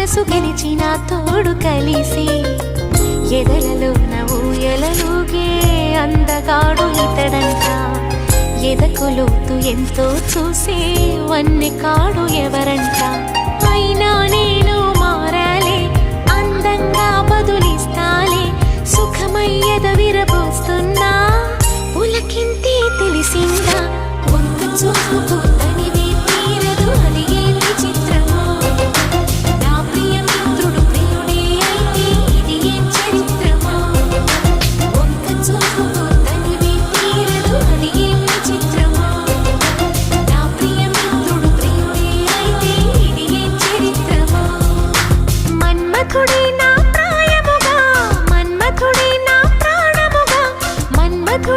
మనసు గెలిచిన తోడు కలిసి ఎదలలో ఊయలలుగే అందగాడు ఇతడంట. ఎదకులోతు ఎంతో చూసే వన్నె కాడు ఎవరంట. అయినా నేను మారాలే, అందంగా బదులిస్తాలే, సుఖమయ్యద విరబోస్తున్నా పులకింతే తెలిసింది.